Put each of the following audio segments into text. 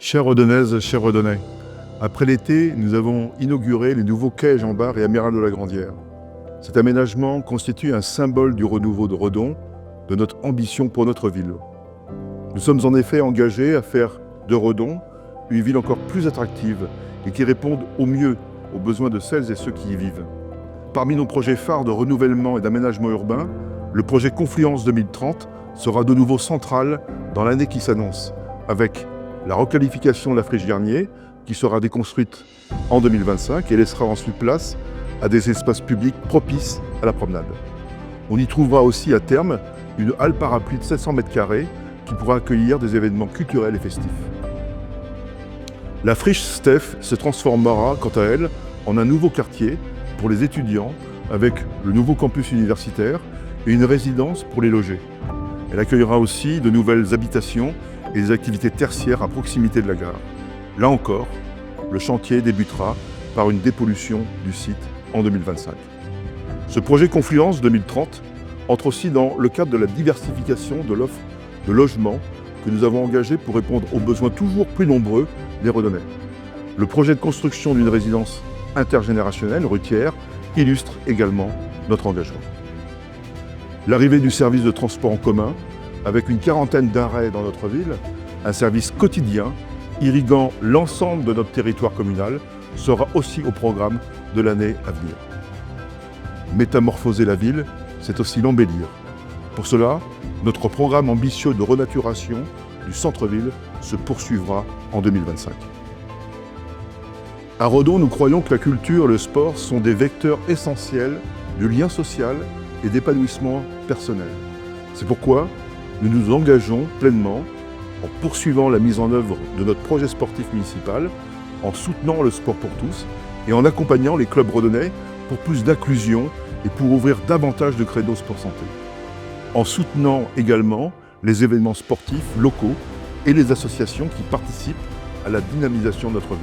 Chères Redonnaises, chers Redonnais, après l'été, nous avons inauguré les nouveaux quais Jean-Bart et Amiral de la Grandière. Cet aménagement constitue un symbole du renouveau de Redon, de notre ambition pour notre ville. Nous sommes en effet engagés à faire de Redon une ville encore plus attractive et qui réponde au mieux aux besoins de celles et ceux qui y vivent. Parmi nos projets phares de renouvellement et d'aménagement urbain, le projet Confluence 2030 sera de nouveau central dans l'année qui s'annonce, avec la requalification de la friche Garnier, qui sera déconstruite en 2025 et laissera ensuite place à des espaces publics propices à la promenade. On y trouvera aussi à terme une halle parapluie de 700 m² qui pourra accueillir des événements culturels et festifs. La friche Steph se transformera quant à elle en un nouveau quartier pour les étudiants avec le nouveau campus universitaire et une résidence pour les logés. Elle accueillera aussi de nouvelles habitations et des activités tertiaires à proximité de la gare. Là encore, le chantier débutera par une dépollution du site en 2025. Ce projet Confluence 2030 entre aussi dans le cadre de la diversification de l'offre de logements que nous avons engagé pour répondre aux besoins toujours plus nombreux des Redonnais. Le projet de construction d'une résidence intergénérationnelle routière illustre également notre engagement. L'arrivée du service de transport en commun, avec une quarantaine d'arrêts dans notre ville, un service quotidien irriguant l'ensemble de notre territoire communal, sera aussi au programme de l'année à venir. Métamorphoser la ville, c'est aussi l'embellir. Pour cela, notre programme ambitieux de renaturation du centre-ville se poursuivra en 2025. À Redon, nous croyons que la culture et le sport sont des vecteurs essentiels du lien social et d'épanouissement personnel. C'est pourquoi nous nous engageons pleinement en poursuivant la mise en œuvre de notre projet sportif municipal, en soutenant le sport pour tous et en accompagnant les clubs redonnais pour plus d'inclusion et pour ouvrir davantage de créneaux sport santé. En soutenant également les événements sportifs locaux et les associations qui participent à la dynamisation de notre ville.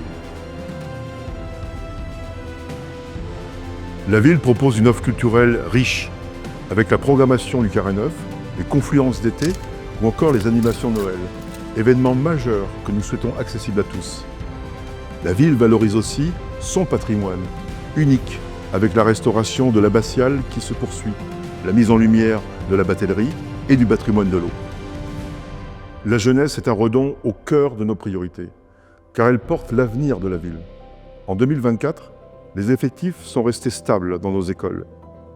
La ville propose une offre culturelle riche, avec la programmation du Carré Neuf, les confluences d'été ou encore les animations de Noël, événements majeurs que nous souhaitons accessibles à tous. La ville valorise aussi son patrimoine, unique, avec la restauration de l'abbatiale qui se poursuit, la mise en lumière de la batellerie et du patrimoine de l'eau. La jeunesse est à Redon au cœur de nos priorités, car elle porte l'avenir de la ville. En 2024, les effectifs sont restés stables dans nos écoles.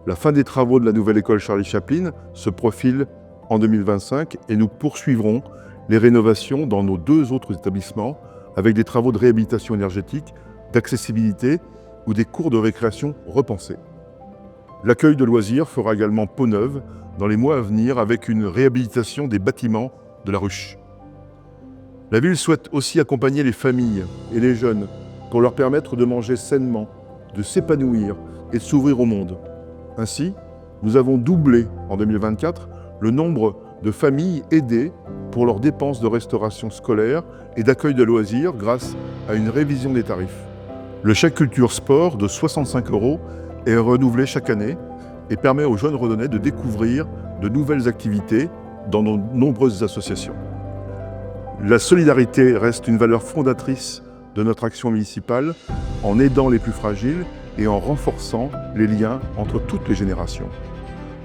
La fin des travaux de la nouvelle école Charlie Chaplin se profile en 2025 et nous poursuivrons les rénovations dans nos deux autres établissements avec des travaux de réhabilitation énergétique, d'accessibilité ou des cours de récréation repensés. L'accueil de loisirs fera également peau neuve dans les mois à venir avec une réhabilitation des bâtiments de la ruche. La ville souhaite aussi accompagner les familles et les jeunes pour leur permettre de manger sainement, de s'épanouir et de s'ouvrir au monde. Ainsi, nous avons doublé en 2024 le nombre de familles aidées pour leurs dépenses de restauration scolaire et d'accueil de loisirs grâce à une révision des tarifs. Le chèque culture sport de 65 € est renouvelé chaque année et permet aux jeunes redonnais de découvrir de nouvelles activités dans nos nombreuses associations. La solidarité reste une valeur fondatrice de notre action municipale en aidant les plus fragiles et en renforçant les liens entre toutes les générations.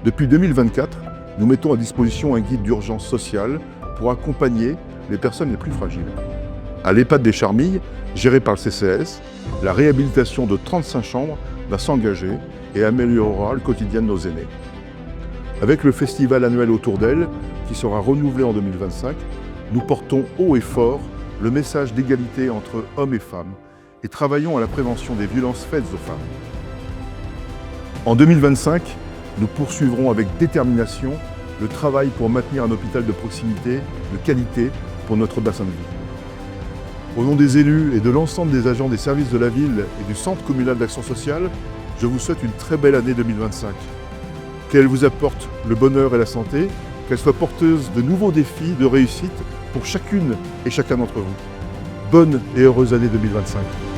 Depuis 2024, nous mettons à disposition un guide d'urgence sociale pour accompagner les personnes les plus fragiles. À l'EHPAD des Charmilles, géré par le CCAS, la réhabilitation de 35 chambres va s'engager et améliorera le quotidien de nos aînés. Avec le festival annuel Autour d'elle, qui sera renouvelé en 2025, nous portons haut et fort le message d'égalité entre hommes et femmes et travaillons à la prévention des violences faites aux femmes. En 2025, nous poursuivrons avec détermination le travail pour maintenir un hôpital de proximité, de qualité pour notre bassin de vie. Au nom des élus et de l'ensemble des agents des services de la ville et du Centre communal d'action sociale, je vous souhaite une très belle année 2025. Qu'elle vous apporte le bonheur et la santé, qu'elle soit porteuse de nouveaux défis de réussite pour chacune et chacun d'entre vous. Bonne et heureuse année 2025.